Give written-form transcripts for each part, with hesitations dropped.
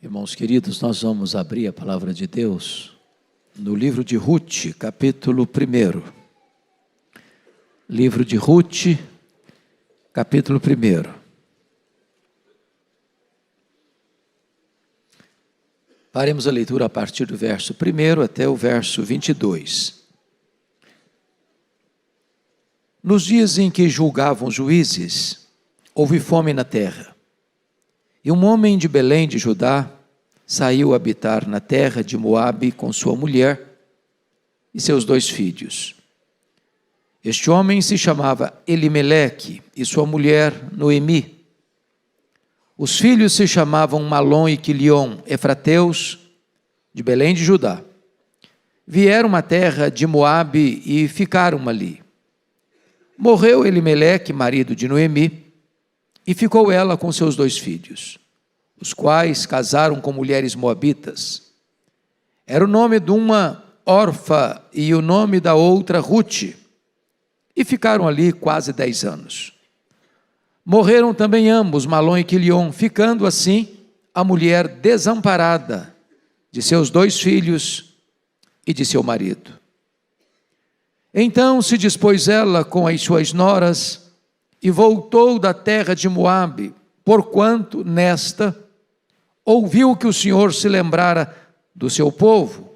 Irmãos queridos, nós vamos abrir a palavra de Deus no livro de Ruth, capítulo 1. Livro de Ruth, capítulo 1. Faremos a leitura a partir do verso 1 até o verso 22. Nos dias em que julgavam juízes, houve fome na terra. E um homem de Belém de Judá saiu habitar na terra de Moabe com sua mulher e seus 2 filhos. Este homem se chamava Elimeleque e sua mulher Noemi. Os filhos se chamavam Malom e Quilion, efrateus de Belém de Judá. Vieram à terra de Moabe e ficaram ali. Morreu Elimeleque, marido de Noemi, e ficou ela com seus 2 filhos, os quais casaram com mulheres moabitas. Era o nome de uma Orfa e o nome da outra Ruth, e ficaram ali quase 10 anos. Morreram também ambos, Malom e Quilion, ficando assim a mulher desamparada de seus 2 filhos e de seu marido. Então se dispôs ela com as suas noras e voltou da terra de Moabe, porquanto nesta ouviu que o Senhor se lembrara do seu povo,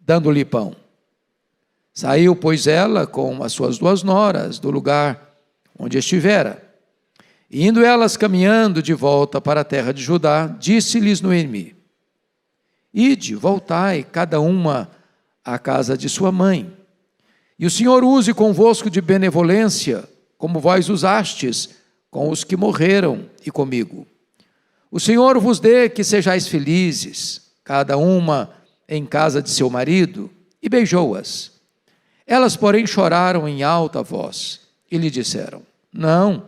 dando-lhe pão. Saiu, pois, ela com as suas 2 noras do lugar onde estivera. E indo elas caminhando de volta para a terra de Judá, disse-lhes Noemi: Ide, voltai, cada uma à casa de sua mãe. E o Senhor use convosco de benevolência, como vós usastes com os que morreram e comigo. O Senhor vos dê que sejais felizes, cada uma em casa de seu marido, e beijou-as. Elas, porém, choraram em alta voz e lhe disseram: Não,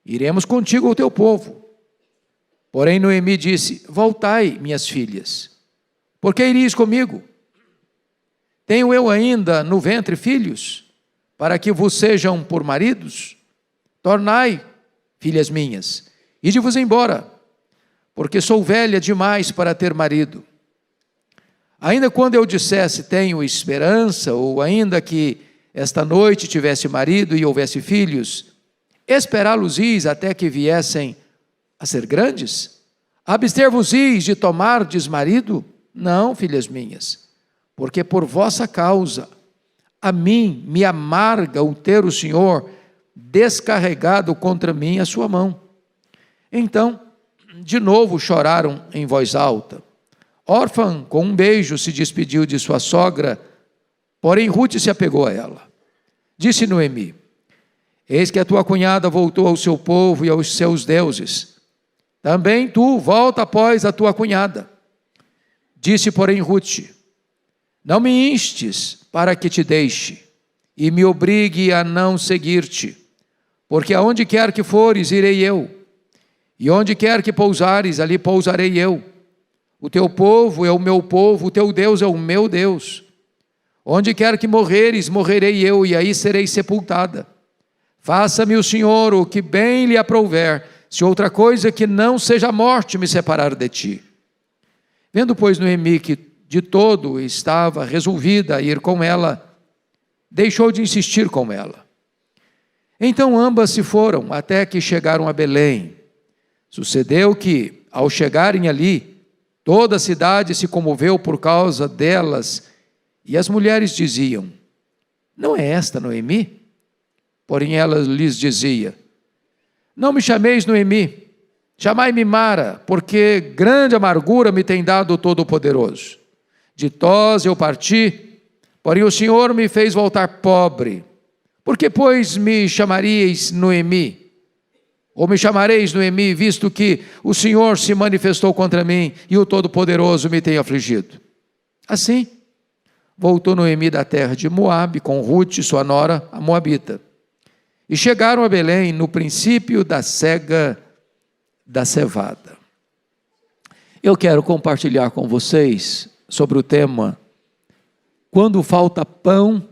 iremos contigo ao teu povo. Porém Noemi disse: Voltai, minhas filhas, porque irias comigo? Tenho eu ainda no ventre filhos, para que vos sejam por maridos? Tornai, filhas minhas, ide-vos embora, porque sou velha demais para ter marido. Ainda quando eu dissesse tenho esperança, ou ainda que esta noite tivesse marido e houvesse filhos, esperá-los-is até que viessem a ser grandes? Abster-vos-is de tomardes marido? Não, filhas minhas, porque por vossa causa a mim me amarga o ter o Senhor descarregado contra mim a sua mão. Então, de novo choraram em voz alta. Órfã, com um beijo, se despediu de sua sogra, porém Ruth se apegou a ela. Disse Noemi: Eis que a tua cunhada voltou ao seu povo e aos seus deuses. Também tu volta após a tua cunhada. Disse, porém, Ruth: Não me instes para que te deixe e me obrigue a não seguir-te, porque aonde quer que fores, irei eu, e onde quer que pousares, ali pousarei eu. O teu povo é o meu povo, o teu Deus é o meu Deus. Onde quer que morreres, morrerei eu, e aí serei sepultada. Faça-me o Senhor o que bem lhe aprouver, se outra coisa que não seja a morte me separar de ti. Vendo, pois, Noemi que de todo estava resolvida a ir com ela, deixou de insistir com ela. Então ambas se foram, até que chegaram a Belém. Sucedeu que, ao chegarem ali, toda a cidade se comoveu por causa delas, e as mulheres diziam: Não é esta Noemi? Porém ela lhes dizia: Não me chameis Noemi, chamai-me Mara, porque grande amargura me tem dado o Todo-Poderoso. De Toz eu parti, porém o Senhor me fez voltar pobre. Por que, pois, me chamaríeis Noemi? Ou me chamareis Noemi, visto que o Senhor se manifestou contra mim e o Todo-Poderoso me tem afligido? Assim, voltou Noemi da terra de Moabe com Ruth, sua nora, a moabita. E chegaram a Belém no princípio da cega da cevada. Eu quero compartilhar com vocês sobre o tema: quando falta pão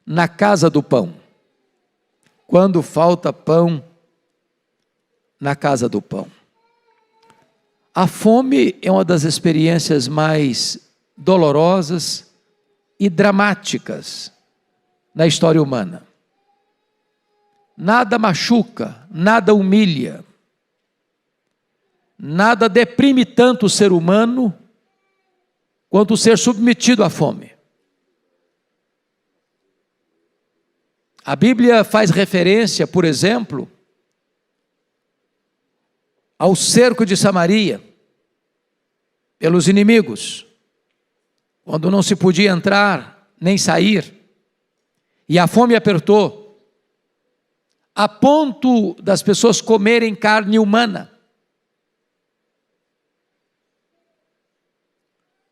na casa do pão. Quando falta pão na casa do pão. A fome é uma das experiências mais dolorosas e dramáticas na história humana. Nada machuca, nada humilha, nada deprime tanto o ser humano quanto o ser submetido à fome. A Bíblia faz referência, por exemplo, ao cerco de Samaria pelos inimigos, quando não se podia entrar nem sair, e a fome apertou, a ponto das pessoas comerem carne humana.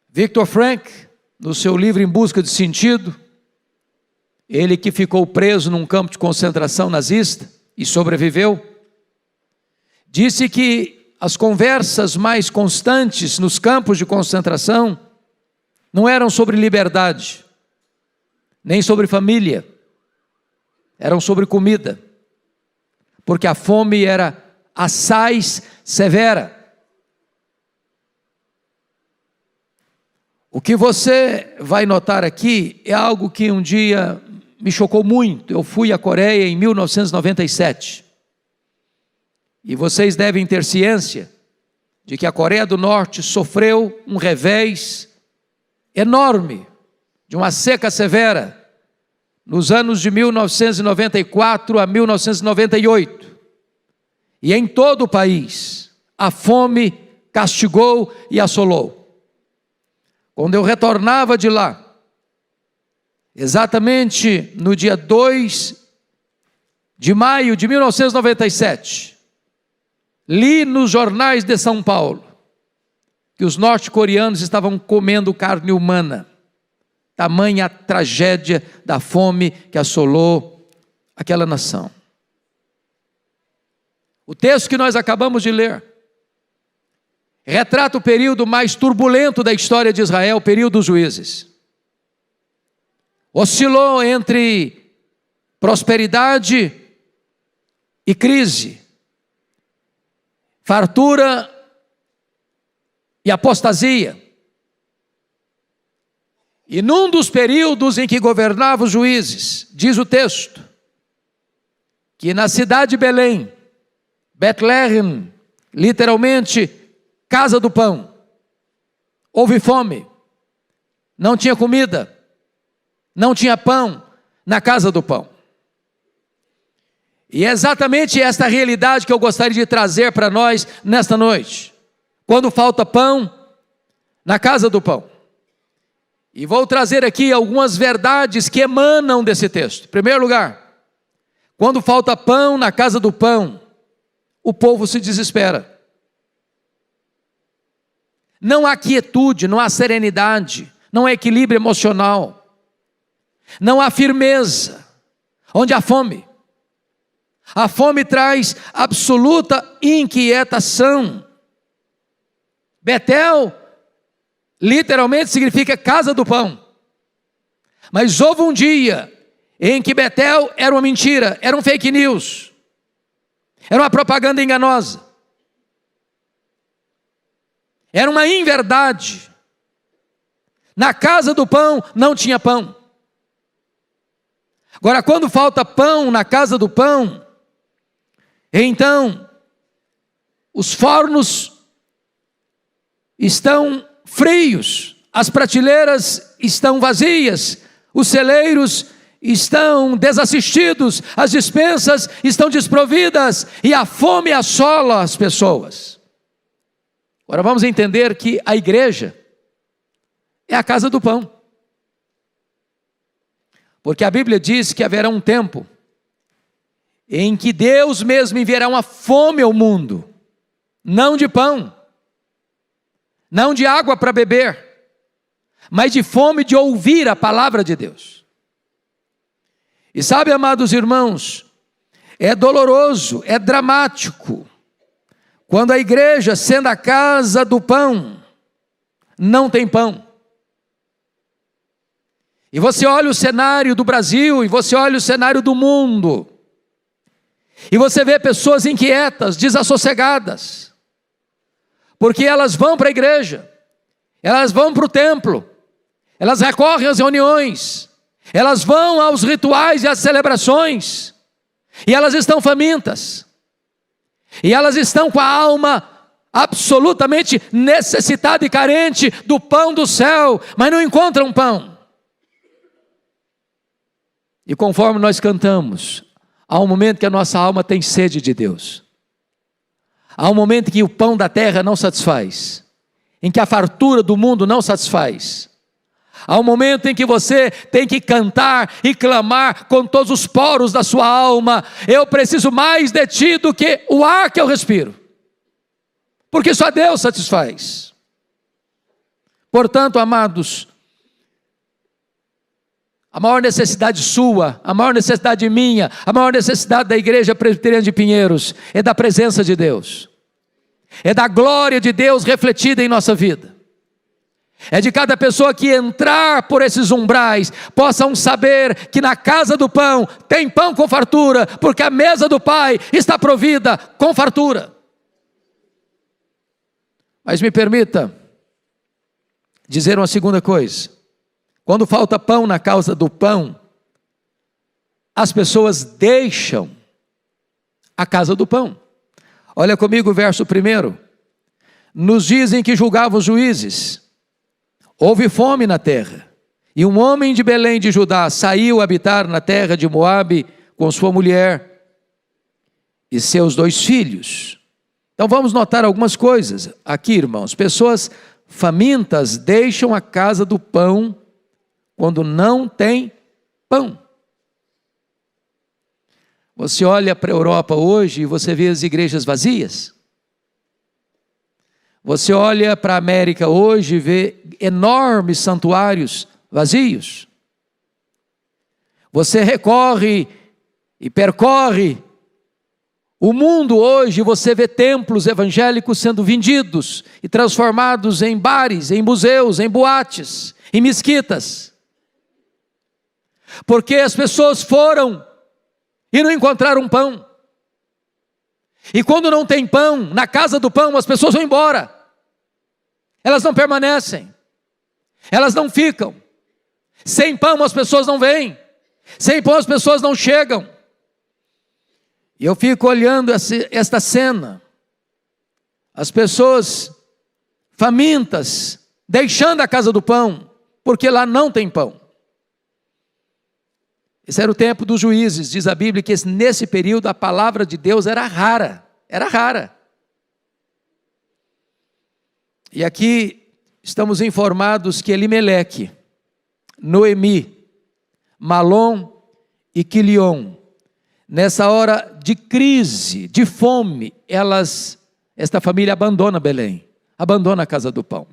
Viktor Frankl, no seu livro Em Busca de Sentido, ele que ficou preso num campo de concentração nazista e sobreviveu, disse que as conversas mais constantes nos campos de concentração não eram sobre liberdade, nem sobre família, eram sobre comida, porque a fome era assaz severa. O que você vai notar aqui é algo que um dia me chocou muito. Eu fui à Coreia em 1997. E vocês devem ter ciência de que a Coreia do Norte sofreu um revés enorme, de uma seca severa, nos anos de 1994 a 1998. E em todo o país, a fome castigou e assolou. Quando eu retornava de lá, exatamente no dia 2 de maio de 1997, li nos jornais de São Paulo que os norte-coreanos estavam comendo carne humana. Tamanha a tragédia da fome que assolou aquela nação. O texto que nós acabamos de ler retrata o período mais turbulento da história de Israel, o período dos juízes. Oscilou entre prosperidade e crise, fartura e apostasia. E num dos períodos em que governavam os juízes, diz o texto, que na cidade de Belém, Betlehem, literalmente, casa do pão, houve fome, não tinha comida, não tinha pão na casa do pão. E é exatamente esta realidade que eu gostaria de trazer para nós nesta noite. Quando falta pão, na casa do pão. E vou trazer aqui algumas verdades que emanam desse texto. Em primeiro lugar, quando falta pão na casa do pão, o povo se desespera. Não há quietude, não há serenidade, não há equilíbrio emocional, não há firmeza, onde há fome. A fome traz absoluta inquietação. Betel, literalmente significa casa do pão. Mas houve um dia em que Betel era uma mentira, era um fake news, era uma propaganda enganosa, era uma inverdade. Na casa do pão não tinha pão. Agora, quando falta pão na casa do pão, então os fornos estão frios, as prateleiras estão vazias, os celeiros estão desassistidos, as despensas estão desprovidas e a fome assola as pessoas. Agora vamos entender que a igreja é a casa do pão. Porque a Bíblia diz que haverá um tempo em que Deus mesmo enviará uma fome ao mundo, não de pão, não de água para beber, mas de fome de ouvir a palavra de Deus. E sabe, amados irmãos, é doloroso, é dramático, quando a igreja, sendo a casa do pão, não tem pão. E você olha o cenário do Brasil, e você olha o cenário do mundo, e você vê pessoas inquietas, desassossegadas, porque elas vão para a igreja, elas vão para o templo, elas recorrem às reuniões, elas vão aos rituais e às celebrações, e elas estão famintas, e elas estão com a alma absolutamente necessitada e carente do pão do céu, mas não encontram pão. E conforme nós cantamos, há um momento que a nossa alma tem sede de Deus. Há um momento que o pão da terra não satisfaz, em que a fartura do mundo não satisfaz. Há um momento em que você tem que cantar e clamar com todos os poros da sua alma: eu preciso mais de ti do que o ar que eu respiro, porque só Deus satisfaz. Portanto, amados, a maior necessidade sua, a maior necessidade minha, a maior necessidade da Igreja Presbiteriana de Pinheiros é da presença de Deus, é da glória de Deus refletida em nossa vida, é de cada pessoa que entrar por esses umbrais possam saber que na casa do pão tem pão com fartura, porque a mesa do Pai está provida com fartura. Mas me permita dizer uma segunda coisa: quando falta pão na causa do pão, as pessoas deixam a casa do pão. Olha comigo o verso 1. Nos dizem que julgavam os juízes, houve fome na terra, e um homem de Belém de Judá saiu a habitar na terra de Moabe com sua mulher e seus 2 filhos. Então vamos notar algumas coisas aqui, irmãos. Pessoas famintas deixam a casa do pão quando não tem pão. Você olha para a Europa hoje e você vê as igrejas vazias. Você olha para a América hoje e vê enormes santuários vazios. Você recorre e percorre o mundo hoje, você vê templos evangélicos sendo vendidos e transformados em bares, em museus, em boates, em mesquitas. Porque as pessoas foram e não encontraram pão. E quando não tem pão, na casa do pão, as pessoas vão embora. Elas não permanecem. Elas não ficam. Sem pão as pessoas não vêm. Sem pão as pessoas não chegam. E eu fico olhando esta cena. As pessoas famintas, deixando a casa do pão, porque lá não tem pão. Esse era o tempo dos juízes. Diz a Bíblia que nesse período a palavra de Deus era rara. Era rara. E aqui estamos informados que Elimeleque, Noemi, Malom e Quilion, nessa hora de crise, de fome, esta família abandona Belém, abandona a casa do pão.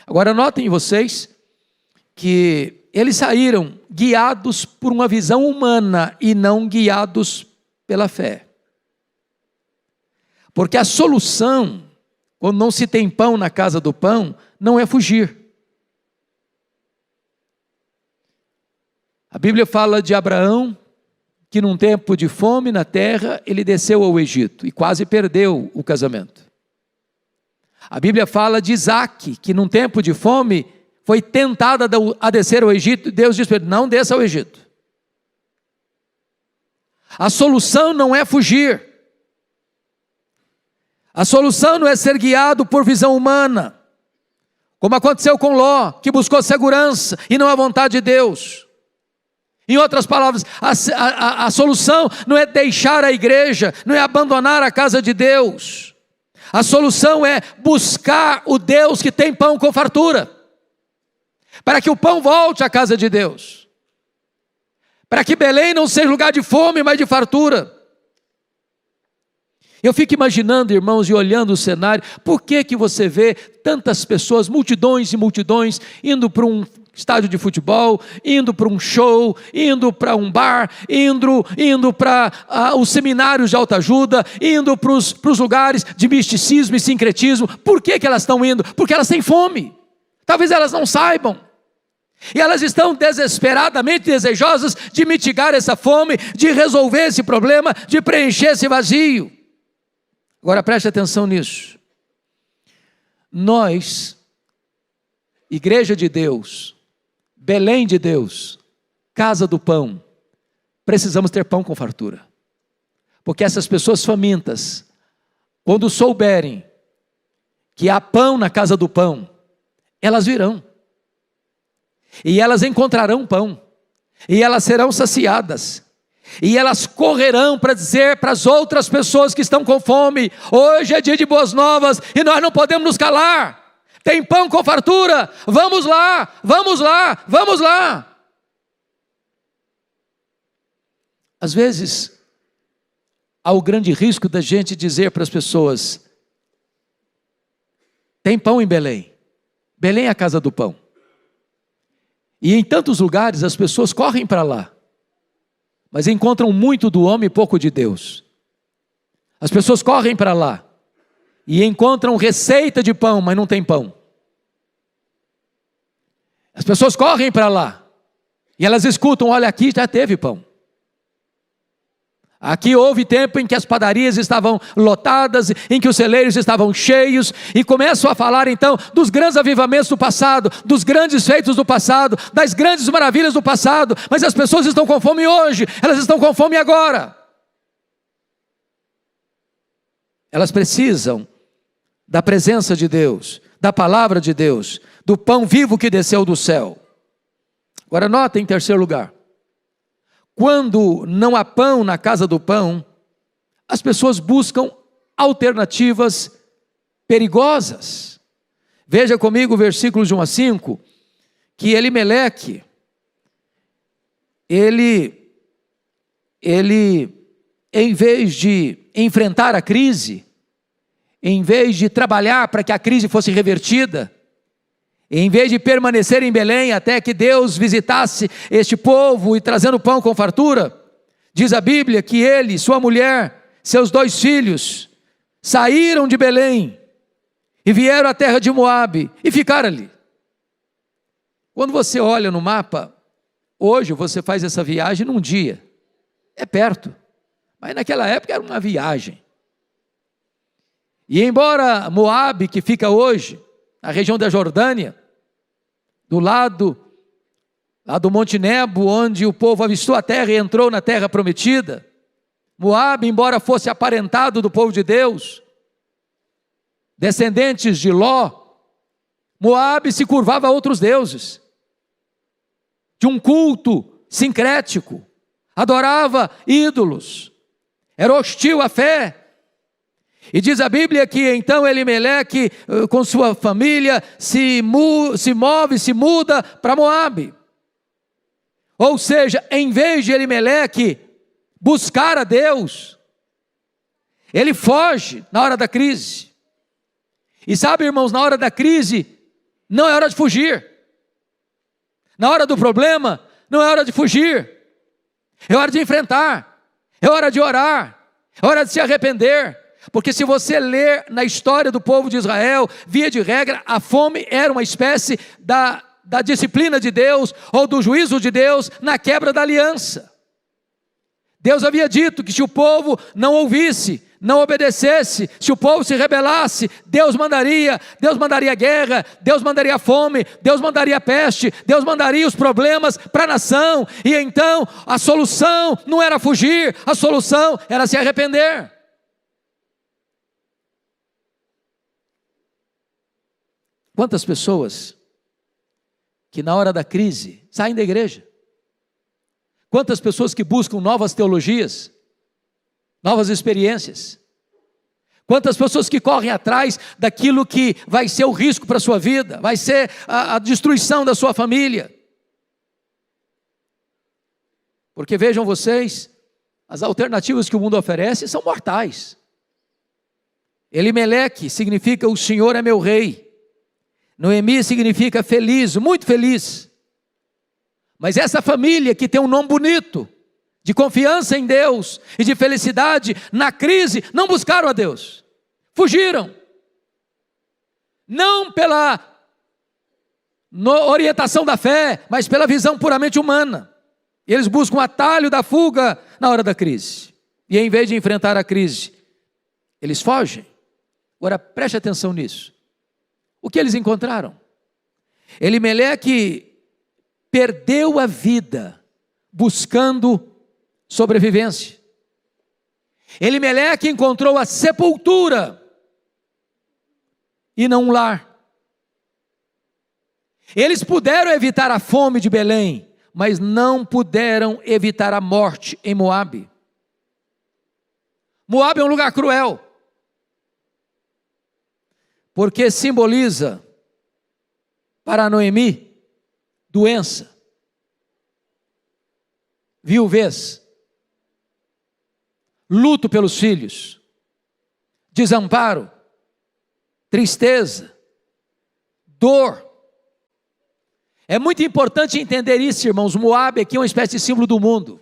Agora notem vocês que eles saíram guiados por uma visão humana e não guiados pela fé. Porque a solução, quando não se tem pão na casa do pão, não é fugir. A Bíblia fala de Abraão, que num tempo de fome na terra, ele desceu ao Egito e quase perdeu o casamento. A Bíblia fala de Isaque, que num tempo de fome, foi tentado a descer ao Egito, e Deus disse para ele: não desça ao Egito. A solução não é fugir. A solução não é ser guiado por visão humana, como aconteceu com Ló, que buscou segurança e não a vontade de Deus. Em outras palavras, a solução não é deixar a igreja, não é abandonar a casa de Deus. A solução é buscar o Deus que tem pão com fartura, para que o pão volte à casa de Deus, para que Belém não seja lugar de fome, mas de fartura. Eu fico imaginando, irmãos, e olhando o cenário, por que você vê tantas pessoas, multidões e multidões, indo para um estádio de futebol, indo para um show, indo para um bar, indo para os seminários de autoajuda, indo para os lugares de misticismo e sincretismo? Por que elas estão indo? Porque elas têm fome. Talvez elas não saibam. E elas estão desesperadamente desejosas de mitigar essa fome, de resolver esse problema, de preencher esse vazio. Agora preste atenção nisso. Nós, Igreja de Deus, Belém de Deus, Casa do Pão, precisamos ter pão com fartura. Porque essas pessoas famintas, quando souberem que há pão na Casa do Pão, elas virão. E elas encontrarão pão. E elas serão saciadas. E elas correrão para dizer para as outras pessoas que estão com fome: hoje é dia de boas novas e nós não podemos nos calar. Tem pão com fartura, vamos lá, vamos lá, vamos lá. Às vezes, há o grande risco da gente dizer para as pessoas: tem pão em Belém. Belém é a casa do pão. E em tantos lugares as pessoas correm para lá, mas encontram muito do homem e pouco de Deus. As pessoas correm para lá e encontram receita de pão, mas não tem pão. As pessoas correm para lá e elas escutam: olha, aqui já teve pão. Aqui houve tempo em que as padarias estavam lotadas, em que os celeiros estavam cheios, e começam a falar então dos grandes avivamentos do passado, dos grandes feitos do passado, das grandes maravilhas do passado, mas as pessoas estão com fome hoje, elas estão com fome agora. Elas precisam da presença de Deus, da palavra de Deus, do pão vivo que desceu do céu. Agora nota em terceiro lugar: quando não há pão na casa do pão, as pessoas buscam alternativas perigosas. Veja comigo o versículo de 1 a 5, que Elimeleque, ele em vez de enfrentar a crise, em vez de trabalhar para que a crise fosse revertida, em vez de permanecer em Belém até que Deus visitasse este povo e trazendo pão com fartura, diz a Bíblia que ele, sua mulher, seus 2 filhos, saíram de Belém e vieram à terra de Moabe e ficaram ali. Quando você olha no mapa, hoje você faz essa viagem num dia, é perto, mas naquela época era uma viagem. E embora Moabe, que fica hoje na região da Jordânia, do lado lá do Monte Nebo, onde o povo avistou a terra e entrou na terra prometida, Moabe, embora fosse aparentado do povo de Deus, descendentes de Ló, Moabe se curvava a outros deuses, de um culto sincrético, adorava ídolos, era hostil à fé. E diz a Bíblia que então Elimeleque, com sua família, se muda para Moabe. Ou seja, em vez de Elimeleque buscar a Deus, ele foge na hora da crise. E sabe, irmãos, na hora da crise, não é hora de fugir. Na hora do problema, não é hora de fugir. É hora de enfrentar, é hora de orar, é hora de se arrepender. Porque se você ler na história do povo de Israel, via de regra, a fome era uma espécie da disciplina de Deus, ou do juízo de Deus, na quebra da aliança. Deus havia dito que se o povo não ouvisse, não obedecesse, se o povo se rebelasse, Deus mandaria guerra, Deus mandaria fome, Deus mandaria peste, Deus mandaria os problemas para a nação. E então a solução não era fugir, a solução era se arrepender. Quantas pessoas que na hora da crise saem da igreja? Quantas pessoas que buscam novas teologias, novas experiências? Quantas pessoas que correm atrás daquilo que vai ser o risco para a sua vida, vai ser a destruição da sua família? Porque vejam vocês, as alternativas que o mundo oferece são mortais. Elimeleque significa o Senhor é meu rei. Noemi significa feliz, muito feliz. Mas essa família que tem um nome bonito, de confiança em Deus e de felicidade, na crise, não buscaram a Deus. Fugiram. Não pela orientação da fé, mas pela visão puramente humana. Eles buscam o atalho da fuga na hora da crise. E em vez de enfrentar a crise, eles fogem. Agora preste atenção nisso. O que eles encontraram? Elimeleque perdeu a vida buscando sobrevivência. Elimeleque encontrou a sepultura e não um lar. Eles puderam evitar a fome de Belém, mas não puderam evitar a morte em Moabe. Moabe é um lugar cruel, porque simboliza para Noemi doença, viuvez, luto pelos filhos, desamparo, tristeza, dor. É muito importante entender isso, irmãos. Moabe aqui é uma espécie de símbolo do mundo.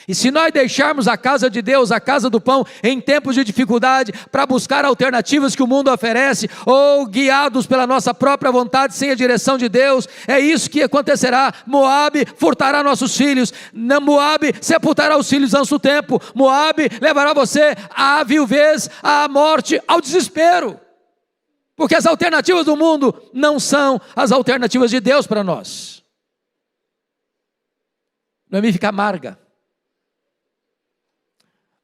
E se nós deixarmos a casa de Deus, a casa do pão, em tempos de dificuldade, para buscar alternativas que o mundo oferece, ou guiados pela nossa própria vontade, sem a direção de Deus, é isso que acontecerá. Moabe furtará nossos filhos, Moabe sepultará os filhos antes do tempo, Moabe levará você à viuvez, à morte, ao desespero, porque as alternativas do mundo não são as alternativas de Deus para nós. Noemi fica amarga.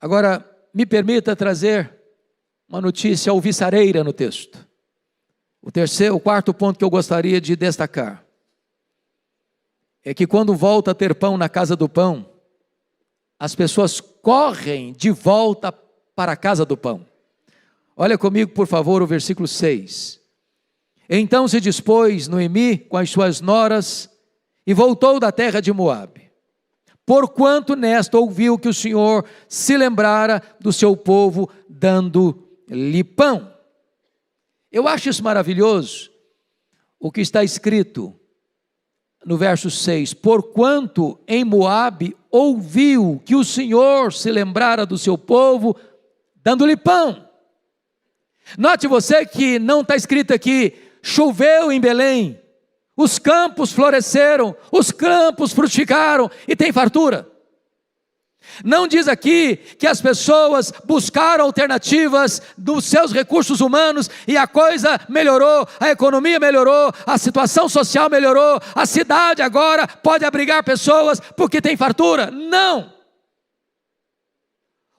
Agora, me permita trazer uma notícia alvissareira no texto. O quarto ponto que eu gostaria de destacar é que quando volta a ter pão na casa do pão, as pessoas correm de volta para a casa do pão. Olha comigo, por favor, o versículo 6. Então se dispôs Noemi com as suas noras e voltou da terra de Moabe, porquanto nesta ouviu que o Senhor se lembrara do seu povo, dando-lhe pão. Eu acho isso maravilhoso, o que está escrito no verso 6, porquanto em Moabe ouviu que o Senhor se lembrara do seu povo, dando-lhe pão. Note você que não está escrito aqui, choveu em Belém, os campos floresceram, os campos frutificaram e tem fartura. Não diz aqui que as pessoas buscaram alternativas dos seus recursos humanos e a coisa melhorou, a economia melhorou, a situação social melhorou, a cidade agora pode abrigar pessoas porque tem fartura. Não!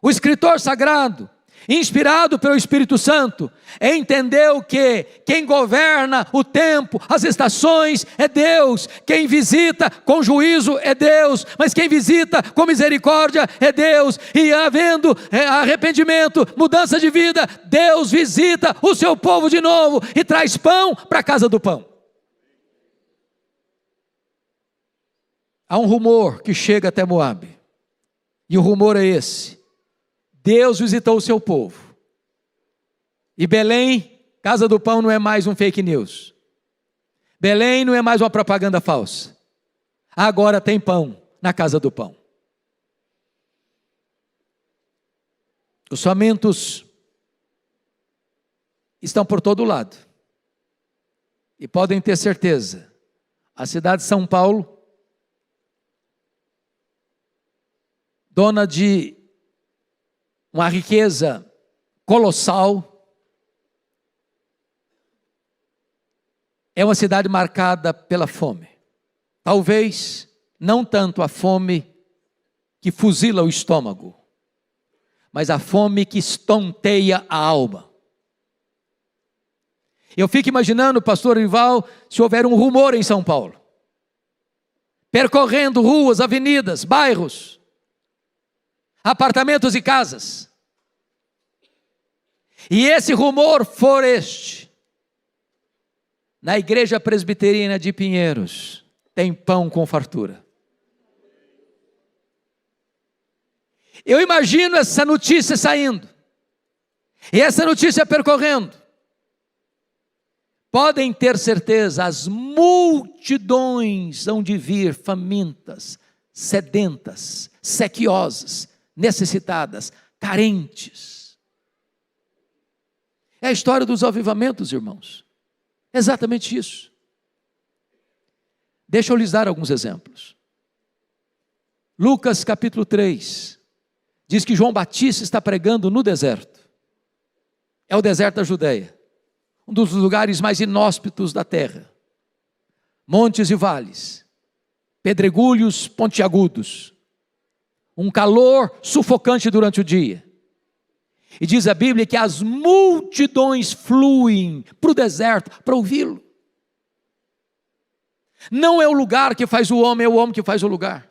O escritor sagrado, inspirado pelo Espírito Santo, entendeu que quem governa o tempo, as estações é Deus, quem visita com juízo é Deus, mas quem visita com misericórdia é Deus, e havendo arrependimento, mudança de vida, Deus visita o seu povo de novo e traz pão para a casa do pão. Há um rumor que chega até Moabe, e o rumor é esse: Deus visitou o seu povo. E Belém, casa do pão, não é mais um fake news. Belém não é mais uma propaganda falsa. Agora tem pão na casa do pão. Os famintos estão por todo lado. E podem ter certeza, a cidade de São Paulo, dona de uma riqueza colossal, é uma cidade marcada pela fome. Talvez não tanto a fome que fuzila o estômago, mas a fome que estonteia a alma. Eu fico imaginando, pastor Rival, se houver um rumor em São Paulo, percorrendo ruas, avenidas, bairros, apartamentos e casas, e esse rumor for este: na igreja presbiteriana de Pinheiros tem pão com fartura. Eu imagino essa notícia saindo, e essa notícia percorrendo. Podem ter certeza, as multidões hão de vir famintas, sedentas, sequiosas, necessitadas, carentes. É a história dos avivamentos, irmãos. Exatamente isso. Deixa eu lhes dar alguns exemplos. Lucas capítulo 3, diz que João Batista está pregando no deserto. É o deserto da Judeia. um dos lugares mais inóspitos da terra. Montes e vales, pedregulhos pontiagudos, um calor sufocante durante o dia. E diz a Bíblia que as multidões fluem para o deserto para ouvi-lo. Não é o lugar que faz o homem, é o homem que faz o lugar.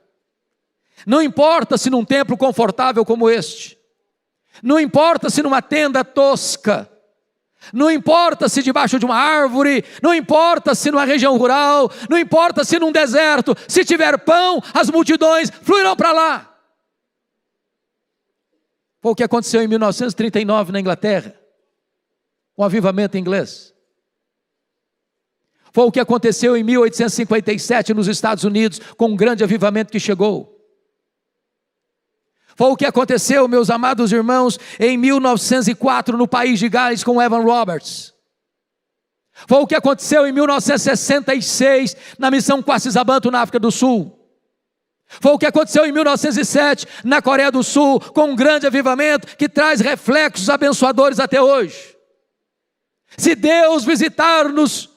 Não importa se num templo confortável como este, não importa se numa tenda tosca, não importa se debaixo de uma árvore, não importa se numa região rural, não importa se num deserto, se tiver pão, as multidões fluirão para lá. Foi o que aconteceu em 1939 na Inglaterra, com o avivamento inglês. Foi o que aconteceu em 1857 nos Estados Unidos, com um grande avivamento que chegou. Foi o que aconteceu, meus amados irmãos, em 1904 no país de Gales com Evan Roberts. Foi o que aconteceu em 1966 na missão Quasizabanto na África do Sul. Foi o que aconteceu em 1907 na Coreia do Sul, com um grande avivamento que traz reflexos abençoadores até hoje. Se Deus visitar-nos,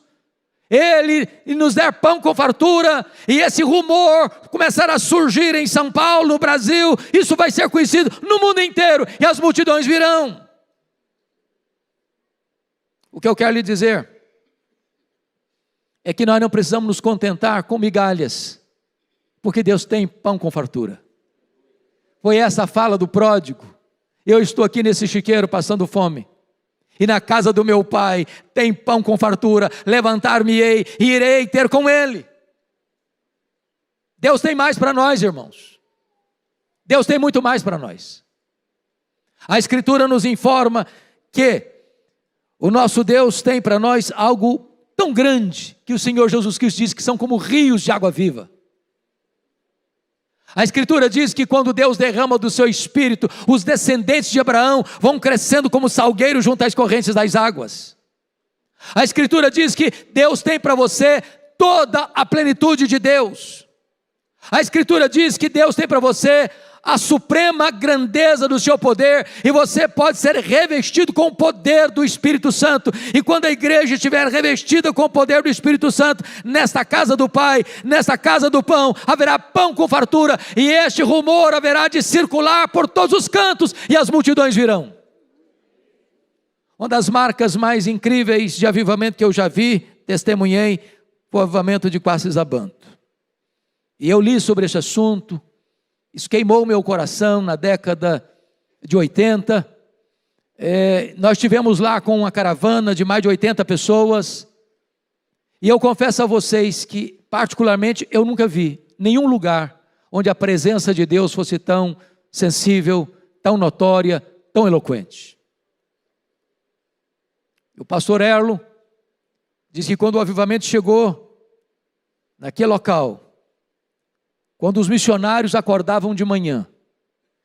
Ele nos der pão com fartura, e esse rumor começar a surgir em São Paulo, no Brasil, isso vai ser conhecido no mundo inteiro, e as multidões virão. O que eu quero lhe dizer é que nós não precisamos nos contentar com migalhas, porque Deus tem pão com fartura. Foi essa a fala do pródigo: eu estou aqui nesse chiqueiro passando fome, e na casa do meu pai tem pão com fartura, levantar-me-ei e irei ter com ele. Deus tem mais para nós, irmãos. Deus tem muito mais para nós. A Escritura nos informa que o nosso Deus tem para nós algo tão grande, que o Senhor Jesus Cristo diz que são como rios de água viva. A Escritura diz que quando Deus derrama do seu Espírito, os descendentes de Abraão vão crescendo como salgueiro junto às correntes das águas. A Escritura diz que Deus tem para você toda a plenitude de Deus. A Escritura diz que Deus tem para você a suprema grandeza do seu poder, e você pode ser revestido com o poder do Espírito Santo. E quando a igreja estiver revestida com o poder do Espírito Santo, nesta casa do Pai, nesta casa do pão, haverá pão com fartura, e este rumor haverá de circular por todos os cantos, e as multidões virão. Uma das marcas mais incríveis de avivamento que eu já vi, testemunhei, foi o avivamento de Quasizabanto. E eu li sobre esse assunto. Isso queimou meu coração na década de 80. Nós estivemos lá com uma caravana de mais de 80 pessoas. E eu confesso a vocês que, particularmente, eu nunca vi nenhum lugar onde a presença de Deus fosse tão sensível, tão notória, tão eloquente. O pastor Erlo diz que quando o avivamento chegou naquele local, quando os missionários acordavam de manhã,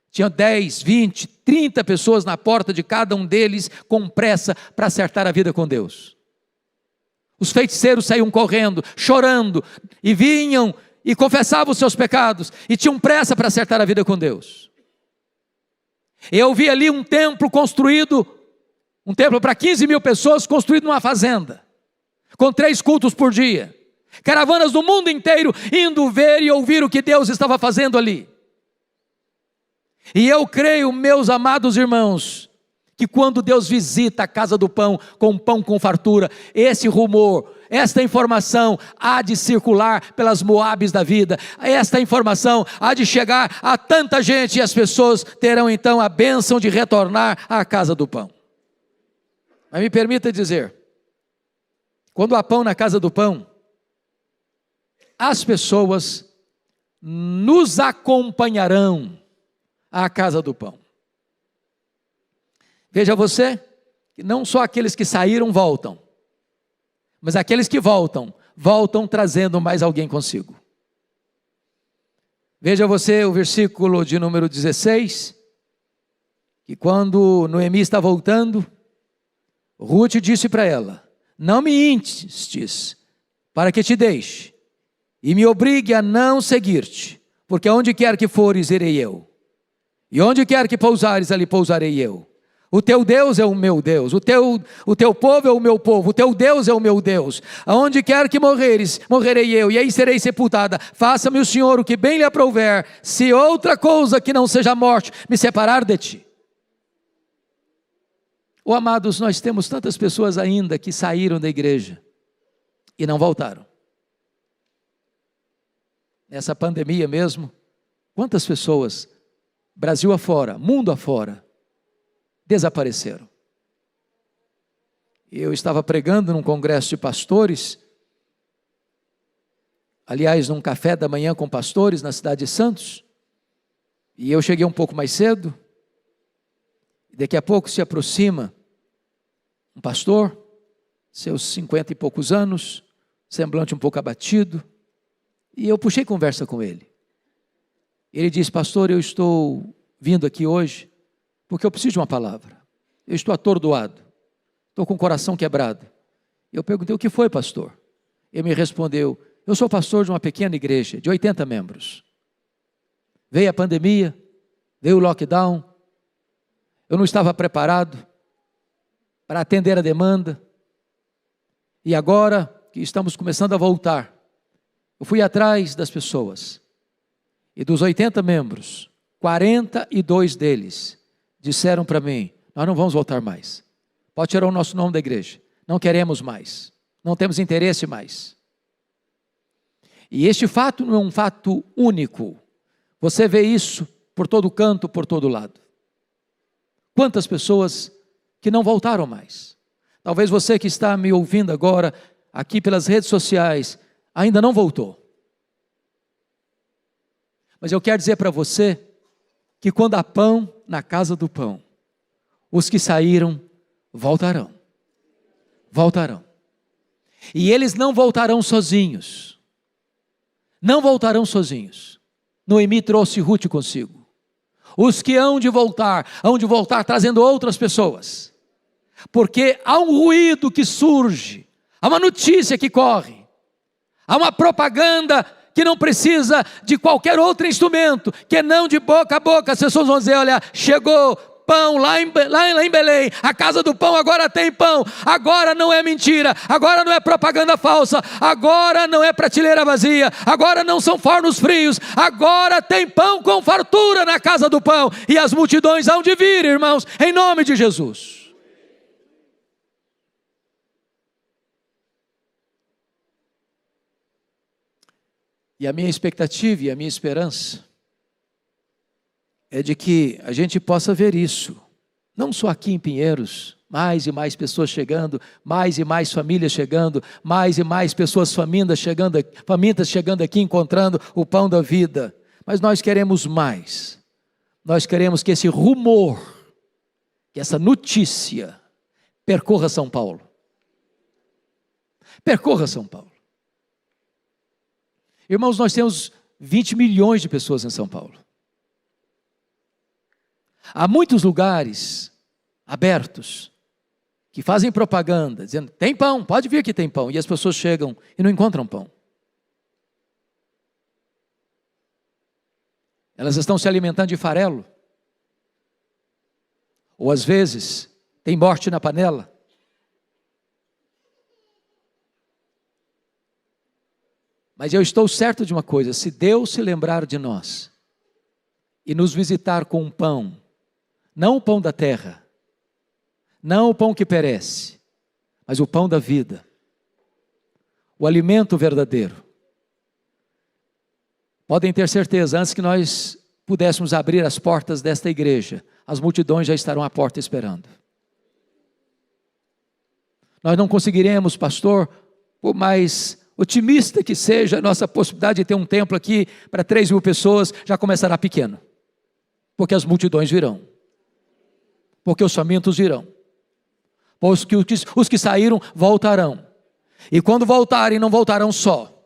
tinha 10, 20, 30 pessoas na porta de cada um deles com pressa para acertar a vida com Deus. Os feiticeiros saíam correndo, chorando, e vinham e confessavam os seus pecados, e tinham pressa para acertar a vida com Deus. Eu vi ali um templo construído, um templo para 15 mil pessoas, construído numa fazenda, com 3 cultos por dia. Caravanas do mundo inteiro indo ver e ouvir o que Deus estava fazendo ali. E eu creio, meus amados irmãos, que quando Deus visita a casa do pão com fartura, esse rumor, esta informação há de circular pelas Moabes da vida. Esta informação há de chegar a tanta gente, e as pessoas terão então a bênção de retornar à casa do pão. Mas me permita dizer, quando há pão na casa do pão, as pessoas nos acompanharão à casa do pão. Veja você, que não só aqueles que saíram voltam, mas aqueles que voltam trazendo mais alguém consigo. Veja você o versículo de número 16, que quando Noemi está voltando, Ruth disse para ela: não me instes para que te deixe, e me obrigue a não seguir-te, porque aonde quer que fores, irei eu, e onde quer que pousares, ali pousarei eu. O teu Deus é o meu Deus, o teu povo é o meu povo, o teu Deus é o meu Deus. Aonde quer que morreres, morrerei eu, e aí serei sepultada. Faça-me o Senhor o que bem lhe aprouver, se outra coisa que não seja a morte me separar de ti. Oh, amados, nós temos tantas pessoas ainda que saíram da igreja e não voltaram. Nessa pandemia mesmo, quantas pessoas, Brasil afora, mundo afora, desapareceram. Eu estava pregando num congresso de pastores, aliás, num café da manhã com pastores na cidade de Santos, e eu cheguei um pouco mais cedo, e daqui a pouco se aproxima um pastor, seus 50 e poucos anos, semblante um pouco abatido, e eu puxei conversa com ele. Ele disse: pastor, eu estou vindo aqui hoje porque eu preciso de uma palavra. Eu estou atordoado, estou com o coração quebrado. Eu perguntei: o que foi, pastor? Ele me respondeu: eu sou pastor de uma pequena igreja, de 80 membros. Veio a pandemia, veio o lockdown, eu não estava preparado para atender a demanda, e agora que estamos começando a voltar, eu fui atrás das pessoas, e dos 80 membros, 42 deles disseram para mim: nós não vamos voltar mais, pode tirar o nosso nome da igreja, não queremos mais, não temos interesse mais. E este fato não é um fato único, você vê isso por todo canto, por todo lado. Quantas pessoas que não voltaram mais? Talvez você que está me ouvindo agora, aqui pelas redes sociais, ainda não voltou. Mas eu quero dizer para você, que quando há pão na casa do pão, os que saíram voltarão. Voltarão. E eles não voltarão sozinhos. Não voltarão sozinhos. Noemi trouxe Ruth consigo. Os que hão de voltar trazendo outras pessoas. Porque há um ruído que surge, há uma notícia que corre, há uma propaganda que não precisa de qualquer outro instrumento, que não de boca a boca. As pessoas vão dizer: olha, chegou pão lá em Belém, a casa do pão agora tem pão, agora não é mentira, agora não é propaganda falsa, agora não é prateleira vazia, agora não são fornos frios, agora tem pão com fartura na casa do pão, e as multidões hão de vir, irmãos, em nome de Jesus. E a minha expectativa e a minha esperança é de que a gente possa ver isso, não só aqui em Pinheiros, mais e mais pessoas chegando, mais e mais famílias chegando, mais e mais pessoas famintas chegando aqui, encontrando o pão da vida, mas nós queremos mais, nós queremos que esse rumor, que essa notícia percorra São Paulo, percorra São Paulo. Irmãos, nós temos 20 milhões de pessoas em São Paulo. Há muitos lugares abertos que fazem propaganda, dizendo: tem pão, pode vir que tem pão. E as pessoas chegam e não encontram pão. Elas estão se alimentando de farelo. Ou às vezes, tem morte na panela. Mas eu estou certo de uma coisa: se Deus se lembrar de nós e nos visitar com um pão, não o pão da terra, não o pão que perece, mas o pão da vida, o alimento verdadeiro, podem ter certeza, antes que nós pudéssemos abrir as portas desta igreja, as multidões já estarão à porta esperando. Nós não conseguiremos, pastor, por mais otimista que seja a nossa possibilidade de ter um templo aqui para 3.000 pessoas, já começará pequeno, porque as multidões virão, porque os famintos virão, os que saíram voltarão, e quando voltarem não voltarão só,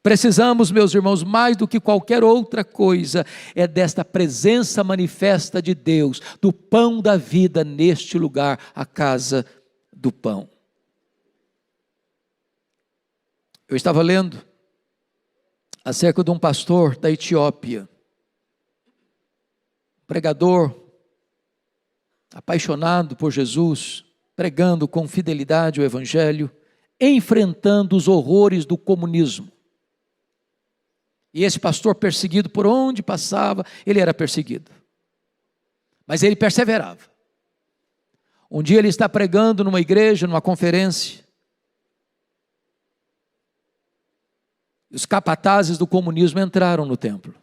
precisamos, meus irmãos, mais do que qualquer outra coisa, é desta presença manifesta de Deus, do pão da vida neste lugar, a casa do pão. Eu estava lendo acerca de um pastor da Etiópia, pregador apaixonado por Jesus, pregando com fidelidade o Evangelho, enfrentando os horrores do comunismo. E esse pastor perseguido, por onde passava, ele era perseguido. Mas ele perseverava. Um dia ele está pregando numa igreja, numa conferência. Os capatazes do comunismo entraram no templo.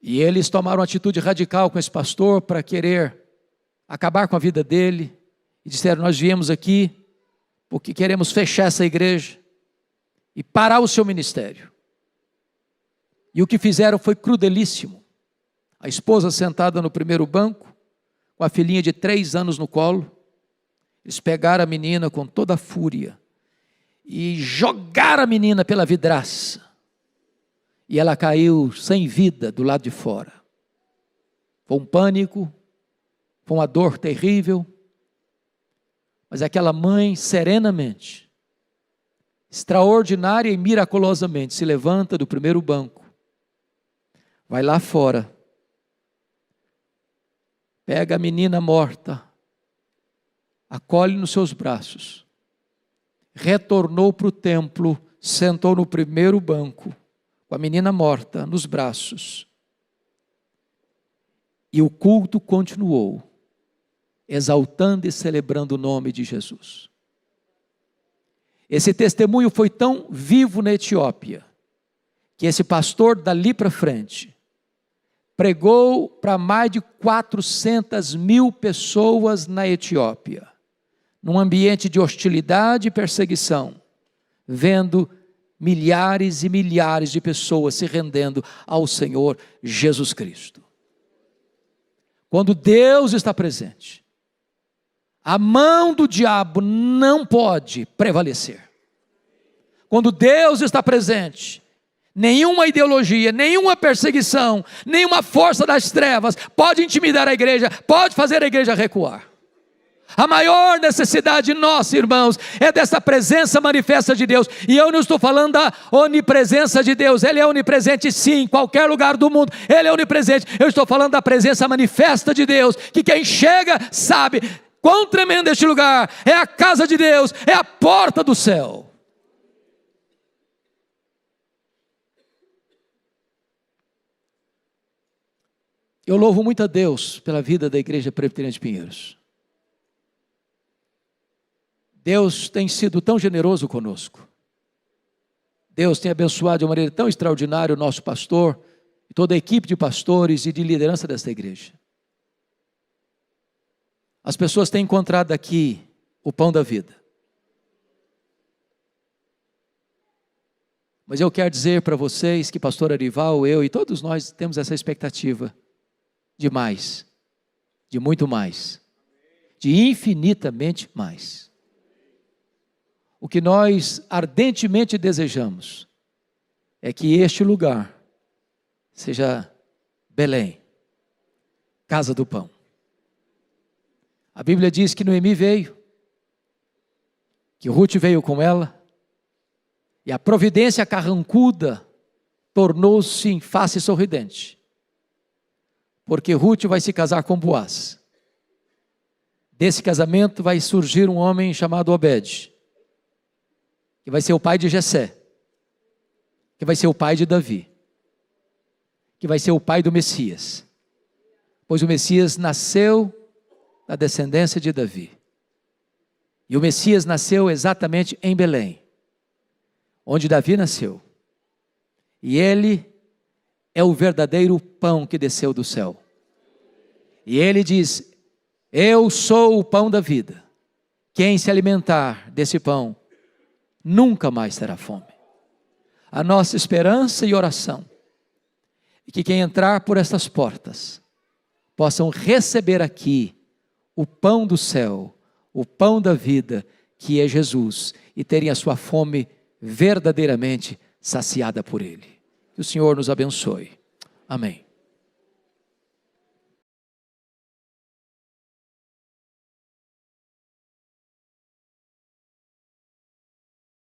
E eles tomaram uma atitude radical com esse pastor para querer acabar com a vida dele. E disseram: nós viemos aqui porque queremos fechar essa igreja e parar o seu ministério. E o que fizeram foi crudelíssimo. A esposa sentada no primeiro banco, com a filhinha de 3 anos no colo. Eles pegaram a menina com toda a fúria e jogaram a menina pela vidraça. E ela caiu sem vida do lado de fora. Foi um pânico, foi uma dor terrível. Mas aquela mãe, serenamente, extraordinária e miraculosamente, se levanta do primeiro banco, vai lá fora, pega a menina morta, acolhe nos seus braços, retornou para o templo, sentou no primeiro banco, com a menina morta nos braços, e o culto continuou, exaltando e celebrando o nome de Jesus. Esse testemunho foi tão vivo na Etiópia, que esse pastor dali para frente, pregou para mais de 400.000 pessoas na Etiópia, num ambiente de hostilidade e perseguição, vendo milhares e milhares de pessoas se rendendo ao Senhor Jesus Cristo. Quando Deus está presente, a mão do diabo não pode prevalecer. Quando Deus está presente, nenhuma ideologia, nenhuma perseguição, nenhuma força das trevas pode intimidar a igreja, pode fazer a igreja recuar. A maior necessidade nossa, irmãos, é dessa presença manifesta de Deus. E eu não estou falando da onipresença de Deus. Ele é onipresente sim, em qualquer lugar do mundo. Ele é onipresente. Eu estou falando da presença manifesta de Deus, que quem chega sabe quão tremendo este lugar. É a casa de Deus, é a porta do céu. Eu louvo muito a Deus pela vida da Igreja Presbiteriana de Pinheiros. Deus tem sido tão generoso conosco. Deus tem abençoado de uma maneira tão extraordinária o nosso pastor e toda a equipe de pastores e de liderança desta igreja. As pessoas têm encontrado aqui o pão da vida. Mas eu quero dizer para vocês que pastor Arival, eu e todos nós temos essa expectativa de mais, de muito mais, de infinitamente mais. O que nós ardentemente desejamos é que este lugar seja Belém, casa do pão. A Bíblia diz que Noemi veio, que Ruth veio com ela, e a providência carrancuda tornou-se em face sorridente, porque Ruth vai se casar com Boaz. Desse casamento vai surgir um homem chamado Obed, que vai ser o pai de Jessé, que vai ser o pai de Davi, que vai ser o pai do Messias, pois o Messias nasceu da descendência de Davi, e o Messias nasceu exatamente em Belém, onde Davi nasceu, e ele é o verdadeiro pão que desceu do céu, e ele diz: eu sou o pão da vida, quem se alimentar desse pão, nunca mais terá fome. A nossa esperança e oração é que quem entrar por estas portas possam receber aqui o pão do céu, o pão da vida, que é Jesus, e terem a sua fome verdadeiramente saciada por Ele. Que o Senhor nos abençoe. Amém.